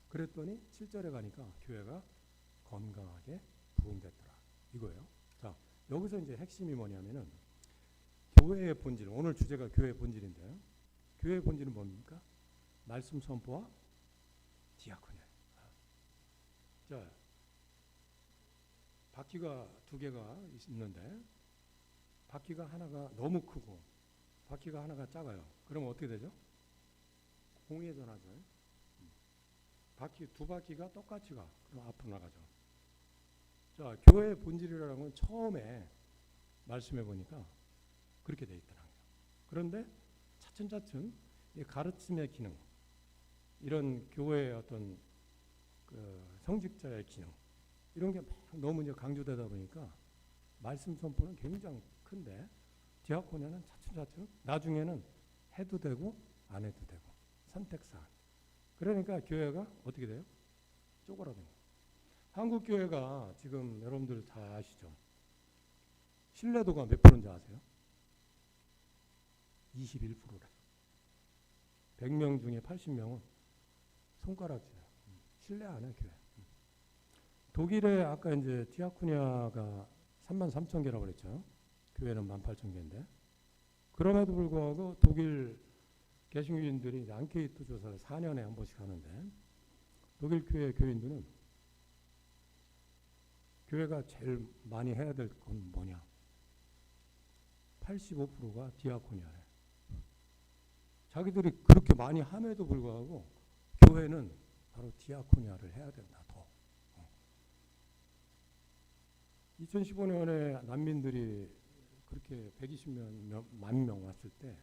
그랬더니 7절에 가니까 교회가 건강하게 부흥됐더라 이거예요. 자, 여기서 이제 핵심이 뭐냐면은 교회의 본질, 오늘 주제가 교회의 본질인데요. 교회의 본질은 뭡니까? 말씀 선포와 디아코니아. 자, 바퀴가 2개가 있는데 바퀴가 하나가 너무 크고 바퀴가 하나가 작아요. 그러면 어떻게 되죠? 공회전하죠. 바퀴 두 바퀴가 똑같이 가. 그럼 앞으로 나가죠. 자, 교회의 본질이라는 건 처음에 말씀해 보니까 그렇게 돼 있더라고요. 그런데 차츰차츰 이 가르침의 기능, 이런 교회의 어떤 그 성직자의 기능, 이런 게 막 너무 이제 강조되다 보니까 말씀 선포는 굉장히 큰데 디아코니아는 차츰차츰 나중에는 해도 되고 안 해도 되고 선택사항. 그러니까 교회가 어떻게 돼요? 쪼그라든 거예요. 한국 교회가 지금 여러분들 다 아시죠? 신뢰도가 몇 프로인지 아세요? 21%래. 100명 중에 80명은 손가락질해요. 신뢰 안 해, 교회. 독일에 아까 이제 디아코니아가 33,000개라고 그랬죠. 교회는 18,000개인데. 그럼에도 불구하고 독일 개신교인들이 앙케이트 조사를 4년에 한 번씩 하는데 독일 교회 교인들은 교회가 제일 많이 해야 될 건 뭐냐? 85%가 디아코니아래. 자기들이 그렇게 많이 함에도 불구하고 교회는 바로 디아코니아를 해야 된다. 더. 2015년에 난민들이 그렇게 120만 명 왔을 때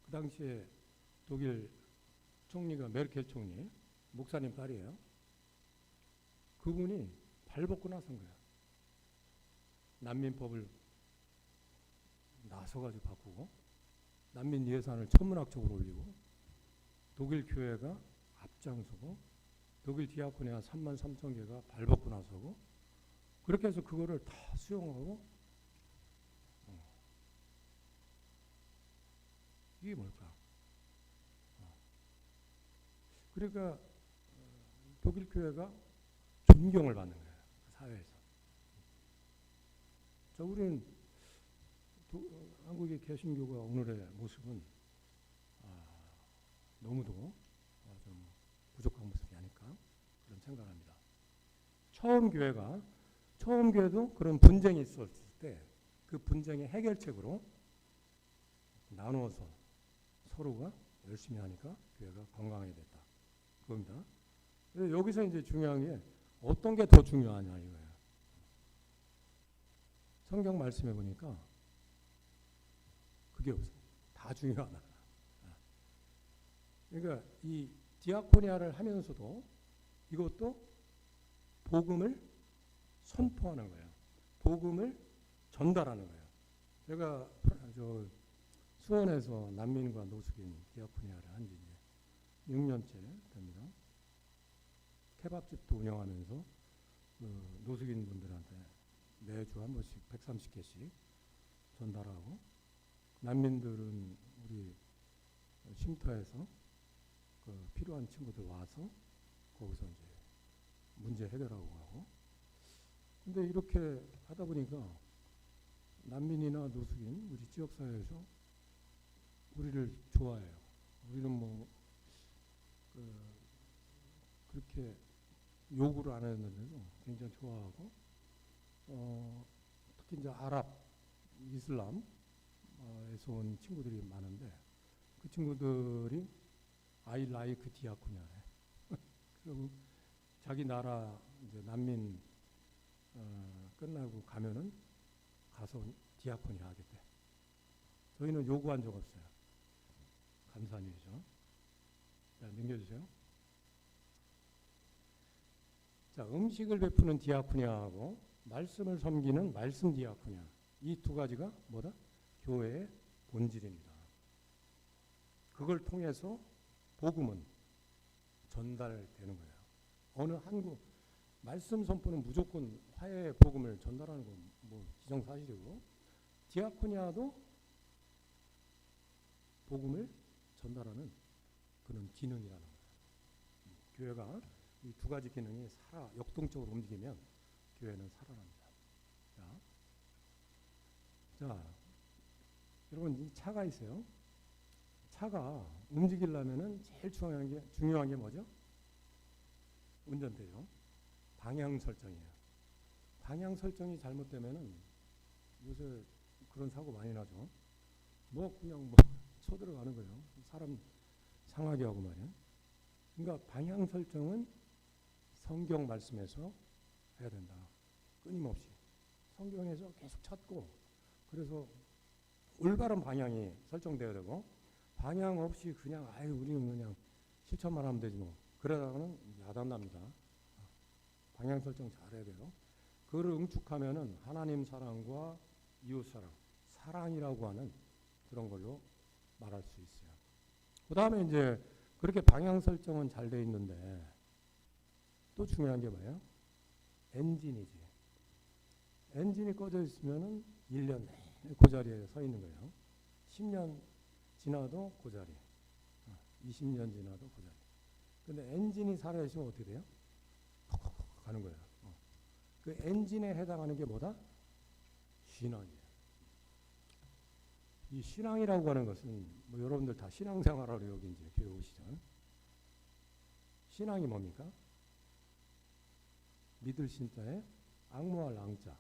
그 당시에 독일 총리가 메르켈 총리, 목사님 딸이에요. 그분이 발벗고 나선 거예요. 난민법을 나서가지고 바꾸고 난민 예산을 천문학적으로 올리고 독일 교회가 앞장서고 독일 디아코니아 33,000개가 발벗고 나서고 그렇게 해서 그거를 다 수용하고 이게 뭘까? 그러니까 독일 교회가 존경을 받는 거예요. 그 사회에서. 자, 우리는 한국의 개신교가 오늘의 모습은 너무도 좀 부족한 모습이 아닐까 그런 생각합니다. 처음 교회도 그런 분쟁이 있었을 때 그 분쟁의 해결책으로 나누어서 서로가 열심히 하니까 교회가 건강하게 됐다. 그겁니다. 여기서 이제 중요한 게 어떤 게 더 중요하냐 이거예요. 성경 말씀해 보니까 그게 없어요. 다 중요하다. 그러니까 이 디아코니아를 하면서도 이것도 복음을 선포하는 거예요. 복음을 전달하는 거예요. 제가 수원에서 난민과 노숙인 디아코니아를 한 지 6년째 됩니다. 케밥집도 운영하면서 노숙인 분들한테 매주 한 번씩 130개씩 전달하고, 난민들은 우리 쉼터에서 필요한 친구들 와서 거기서 이제 문제 해결하고 가고. 근데 이렇게 하다 보니까 난민이나 노숙인 우리 지역사회에서 우리를 좋아해요. 우리는 그렇게 요구를 안 했는데도 굉장히 좋아하고, 특히 이제 아랍, 이슬람에서 온 친구들이 많은데 그 친구들이 I like 디아코니아래. 그리고 자기 나라 이제 난민 끝나고 가면은 가서 디아코니아 하겠대. 저희는 요구한 적 없어요. 감사한 일이죠. 자, 넘겨주세요. 자, 음식을 베푸는 디아코니아하고 말씀을 섬기는 말씀 디아코니아, 이 두 가지가 뭐다? 교회의 본질입니다. 그걸 통해서 복음은 전달되는 거예요. 어느 한국 말씀 선포는 무조건 화해의 복음을 전달하는 건 뭐 기정사실이고, 디아코니아도 복음을 전달하는 그런 기능이라는 거예요. 교회가 이 두 가지 기능이 역동적으로 움직이면 교회는 살아납니다. 자, 여러분, 이 차가 있어요. 차가 움직이려면은 제일 중요한 게 뭐죠? 운전대죠. 방향 설정이에요. 방향 설정이 잘못되면은 요새 그런 사고 많이 나죠. 그냥 쳐들어가는 거예요. 사람 상하게 하고 말이야. 그러니까 방향 설정은 성경 말씀에서 해야 된다. 끊임없이 성경에서 계속 찾고, 그래서 올바른 방향이 설정돼야 되고, 방향 없이 그냥 우리는 그냥 실천만 하면 되지 뭐, 그러다가는 야단납니다. 방향 설정 잘해야 돼요. 그거를 응축하면은 하나님 사랑과 이웃 사랑이라고 하는 그런 걸로 말할 수 있어요. 그 다음에 이제 그렇게 방향 설정은 잘 돼 있는데 또 중요한 게 뭐예요? 엔진이지. 엔진이 꺼져 있으면은 1년 내내 그 자리에 서 있는 거예요. 10년 지나도 그 자리, 20년 지나도 그 자리. 근데 엔진이 살아있으면 어떻게 돼요? 콕콕콕 가는 거예요. 그 엔진에 해당하는 게 뭐다? 신앙이에요. 이 신앙이라고 하는 것은 여러분들 다 신앙생활하러 여기 이제 교회 오시죠. 신앙이 뭡니까? 믿을 신자에 앙모할 앙자.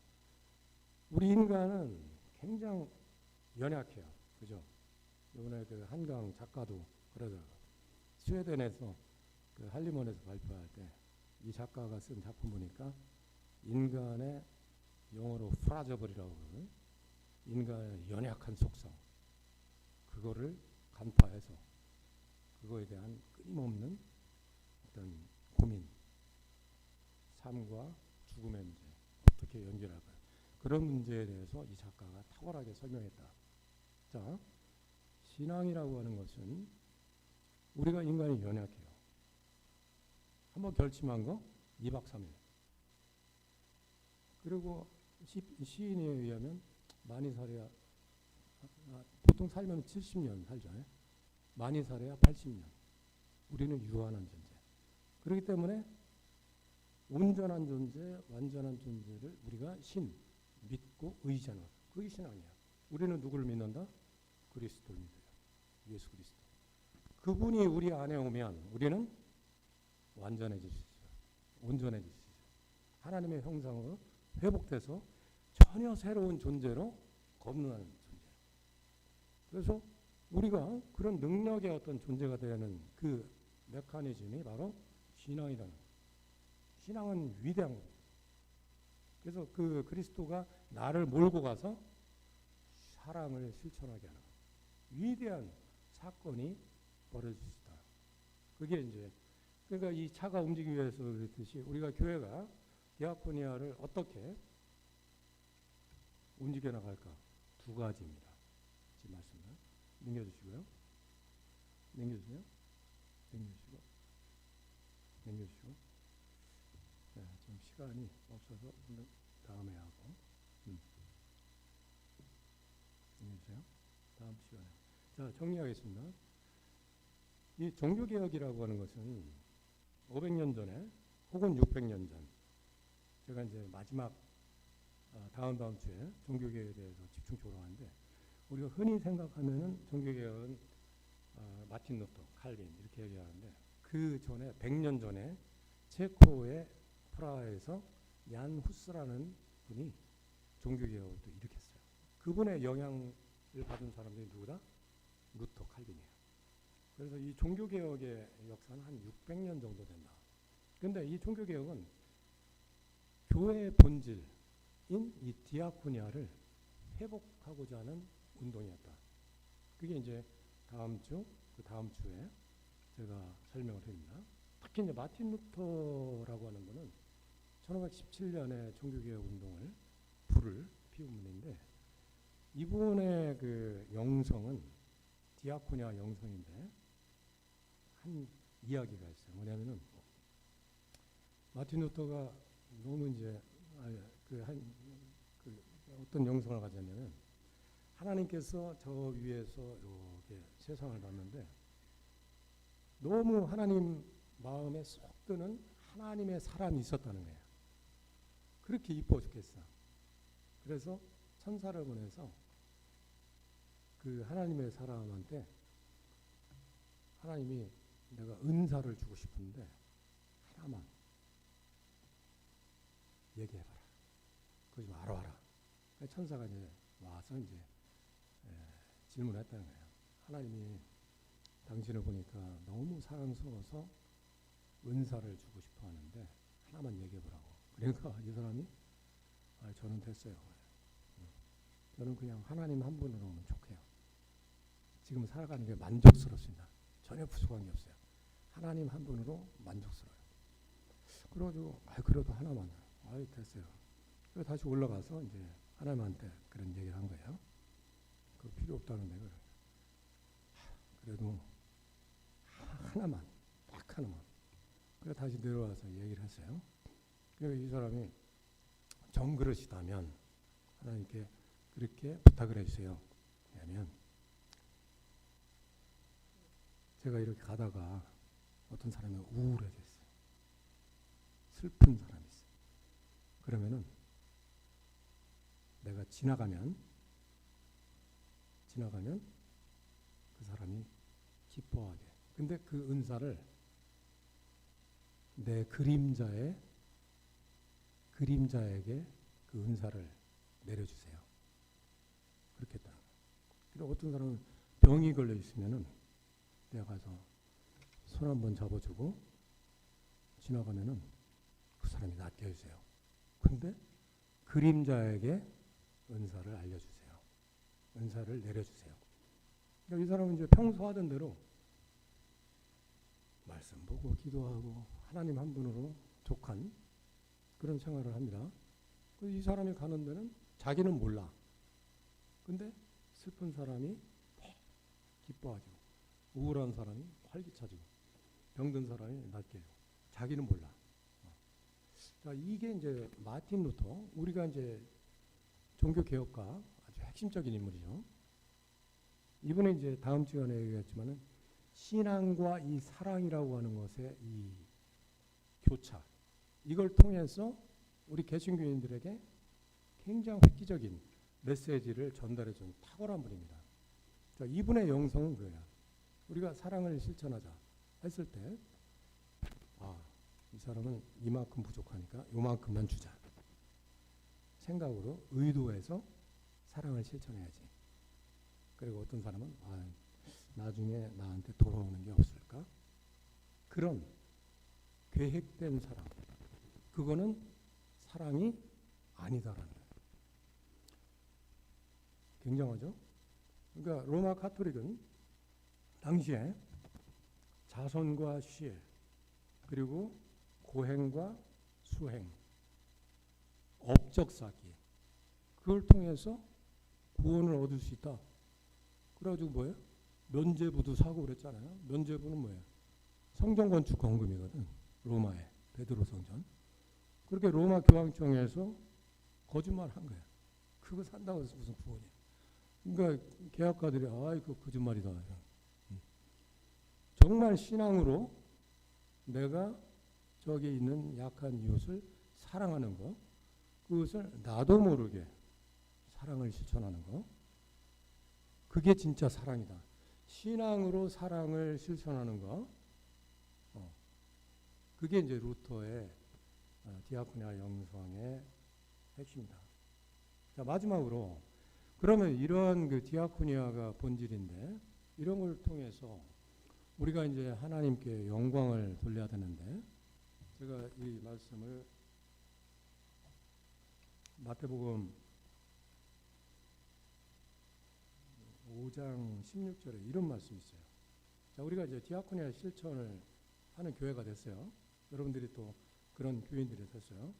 우리 인간은 굉장히 연약해요. 그죠? 이번에 그 한강 작가도 그러더라고요. 스웨덴에서 그 할리몬에서 발표할 때 이 작가가 쓴 작품 보니까 인간의, 영어로 프라저블이라고 그러는 인간의 연약한 속성, 그거를 간파해서 그거에 대한 끊임없는 어떤 고민, 삶과 죽음의 문제 어떻게 연결할까요? 그런 문제에 대해서 이 작가가 탁월하게 설명했다. 자, 신앙이라고 하는 것은 우리가 인간이 연약해요. 한번 결심한 거 2박 3일. 그리고 시인에 의하면 많이 살아야, 보통 살면 70년 살잖아요. 많이 살아야 80년. 우리는 유한한 존재. 그렇기 때문에 온전한 존재, 완전한 존재를 우리가 믿고 의지하는 것. 그게 신앙이야. 우리는 누구를 믿는다? 그리스도를 믿어요. 예수 그리스도. 그분이 우리 안에 오면 우리는 완전해질 수 있어요. 온전해질 수 있어요. 하나님의 형상으로 회복돼서 전혀 새로운 존재로 거듭나는 존재. 그래서 우리가 그런 능력의 어떤 존재가 되는 그 메커니즘이 바로 신앙이라는 거예요. 신앙은 위대한 거예요. 그래서 그 그리스도가 나를 몰고 가서 사랑을 실천하게 하는 위대한 사건이 벌어질 수 있다. 그게 이제 그러니까 이 차가 움직이기 위해서 그랬듯이 우리가 교회가 디아코니아를 어떻게 움직여 나갈까? 두 가지입니다. 지금 말씀을 넘겨주시고요. 넘겨주세요. 넘겨주시고 넘겨주시고. 네, 지금 시간이 없어서 다음에 하고. 넘겨주세요. 다음 시간에. 자, 정리하겠습니다. 이 종교개혁이라고 하는 것은 500년 전에 혹은 600년 전 제가 이제 마지막 다음 주에 종교개혁에 대해서 집중적으로 하는데 우리가 흔히 생각하면은 종교개혁은 마틴 루터, 칼빈 이렇게 얘기하는데 그 전에 100년 전에 체코의 프라하에서 얀 후스라는 분이 종교개혁을 또 일으켰어요. 그분의 영향을 받은 사람들이 누구다? 루터, 칼빈이에요. 그래서 이 종교개혁의 역사는 한 600년 정도 된다. 그런데 이 종교개혁은 교회의 본질인 이 디아코니아를 회복하고자 하는 운동이었다. 그게 이제 다음 주에 제가 설명을 드립니다. 특히 이제 마틴 루터라고 하는 분은 1517년에 종교개혁 운동을 불을 피운 분인데 이분의 그 영성은 디아코니아 영성인데 한 이야기가 있어요. 뭐냐면은 마틴 루터가 너무 이제 어떤 영성을 가졌냐면 하나님께서 저 위에서 이렇게 세상을 봤는데 너무 하나님 마음에 쏙 드는 하나님의 사람이 있었다는 거예요. 그렇게 이뻐 죽겠어. 그래서 천사를 보내서 그 하나님의 사람한테 하나님이 내가 은사를 주고 싶은데 하나만 얘기해봐라. 그거 좀 알아와라. 천사가 이제 와서 이제 질문했다는 거예요. 하나님이 당신을 보니까 너무 사랑스러워서 은사를 주고 싶어 하는데 하나만 얘기해보라고. 그러니까 이 사람이 저는 됐어요. 저는 그냥 하나님 한 분으로 오면 좋게요. 지금 살아가는 게 만족스럽습니다. 전혀 부족한 게 없어요. 하나님 한 분으로 만족스러워요. 그래가지고 그래도 하나만. 됐어요. 그래서 다시 올라가서 이제 하나님한테 그런 얘기를 한 거예요. 그 필요 없다는데 그래도 하나만, 딱 하나만. 그래서 다시 내려와서 얘기를 했어요. 그래서 이 사람이 정그릇이다면 하나님께 그렇게 부탁을 해주세요. 왜냐하면 제가 이렇게 가다가 어떤 사람이 우울해졌어요. 슬픈 사람이 있어요. 그러면은 내가 지나가면 그 사람이 기뻐하게. 근데 그 은사를 내 그림자에게 그 은사를 내려주세요. 그렇게 했다. 그리고 어떤 사람은 병이 걸려 있으면은 내가 가서 손 한번 잡아주고 지나가면은 그 사람이 낫게 해주세요. 근데 그림자에게 은사를 알려주세요. 은사를 내려주세요. 그러니까 이 사람은 이제 평소 하던 대로 말씀 보고 기도하고 하나님 한 분으로 족한 그런 생활을 합니다. 이 사람이 가는 데는 자기는 몰라. 근데 슬픈 사람이 기뻐하죠. 우울한 사람이 활기차지고 병든 사람이 낫게 해요. 자기는 몰라. 자, 이게 이제 마틴 루터, 우리가 이제 종교 개혁가 아주 핵심적인 인물이죠. 이번에 이제 다음 시간에 얘기했지만은 신앙과 이 사랑이라고 하는 것의 이 교차, 이걸 통해서 우리 개신교인들에게 굉장히 획기적인 메시지를 전달해 준 탁월한 분입니다. 자, 이분의 영성은 그거야. 우리가 사랑을 실천하자 했을 때, 이 사람은 이만큼 부족하니까 요만큼만 주자 생각으로 의도해서 사랑을 실천해야지. 그리고 어떤 사람은 나중에 나한테 돌아오는 게 없을까? 그런 계획된 사랑, 그거는 사랑이 아니다라는 거예요. 굉장하죠? 그러니까 로마 가톨릭은 당시에 자선과 시혜, 그리고 고행과 수행, 업적 쌓기, 그걸 통해서 구원을 얻을 수 있다. 그래가지고 뭐예요? 면죄부도 사고 그랬잖아요. 면죄부는 뭐예요? 성전 건축 건금이거든. 로마의 베드로 성전. 그렇게 로마 교황청에서 거짓말한 거야. 그거 산다고 해서 무슨 구원이야? 그러니까 계약가들이 이거 거짓말이다. 정말 신앙으로 내가 저기 있는 약한 이웃을 사랑하는 거, 그것을 나도 모르게 사랑을 실천하는 거, 그게 진짜 사랑이다. 신앙으로 사랑을 실천하는 거, 그게 이제 루터의 디아코니아 영성의 핵심이다. 자, 마지막으로 그러면 이런 그 디아코니아가 본질인데 이런 걸 통해서 우리가 이제 하나님께 영광을 돌려야 되는데, 제가 이 말씀을 마태복음 5장 16절에 이런 말씀이 있어요. 자, 우리가 이제 디아코니아 실천을 하는 교회가 됐어요. 여러분들이 또 그런 교인들이 됐어요.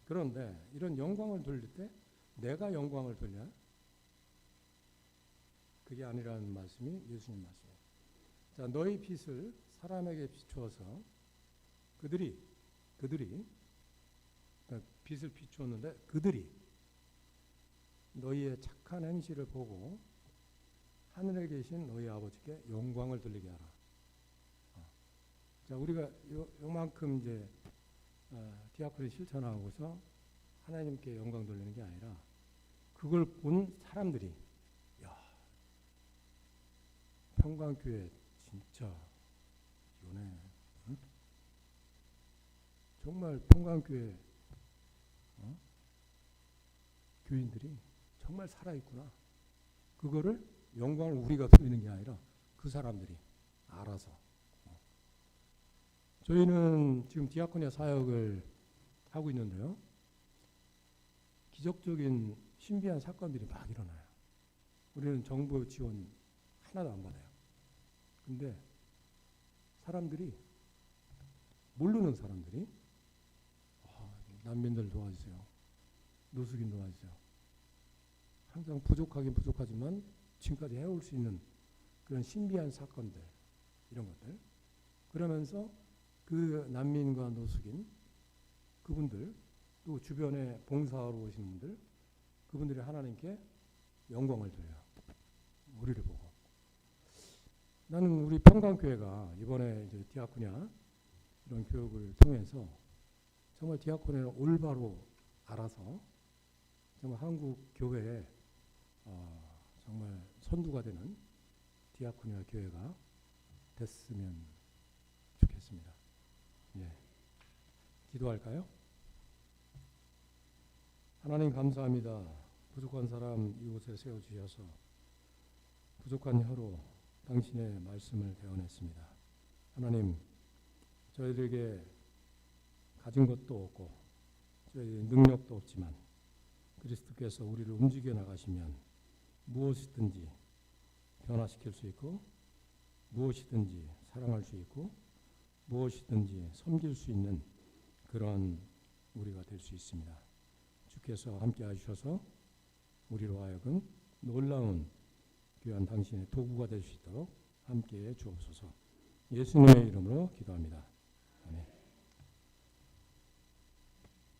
그런데 이런 영광을 돌릴 때 내가 영광을 돌려? 그게 아니라는 말씀이 예수님 말씀이에요. 자, 너희 빛을 사람에게 비추어서 그들이 빛을 비추었는데 그들이 너희의 착한 행실을 보고 하늘에 계신 너희 아버지께 영광을 돌리게 하라. 자, 우리가 요만큼 이제 디아코니 실천하고서 하나님께 영광 돌리는 게 아니라 그걸 본 사람들이 평강교회 진짜 요네. 응? 정말 평강교회 교인들이 정말 살아있구나. 그거를 영광을 우리가 돌리는 게 아니라 그 사람들이 알아서. 저희는 지금 디아코니아 사역을 하고 있는데요. 기적적인 신비한 사건들이 막 일어나요. 우리는 정부 지원 하나도 안 받아요. 근데 사람들이, 모르는 사람들이 난민들 도와주세요. 노숙인 도와주세요. 항상 부족하긴 부족하지만 지금까지 해올 수 있는 그런 신비한 사건들, 이런 것들. 그러면서 그 난민과 노숙인, 그분들, 또 주변에 봉사하러 오시는 분들, 그분들이 하나님께 영광을 돌려요. 우리를 보고. 나는 우리 평강교회가 이번에 이제 디아코니아 이런 교육을 통해서 정말 디아코니아를 올바로 알아서 정말 한국 교회에 정말 선두가 되는 디아코니아 교회가 됐으면 좋겠습니다. 예. 기도할까요? 하나님 감사합니다. 부족한 사람 이곳에 세워주셔서 부족한 혀로 당신의 말씀을 대언했습니다. 하나님, 저희들에게 가진 것도 없고 저희의 능력도 없지만 그리스도께서 우리를 움직여 나가시면 무엇이든지 변화시킬 수 있고 무엇이든지 사랑할 수 있고 무엇이든지 섬길 수 있는 그런 우리가 될 수 있습니다. 주께서 함께 하셔서 우리로 하여금 놀라운 귀한 당신의 도구가 될 수 있도록 함께해 주옵소서. 예수님의 이름으로 기도합니다. 아멘.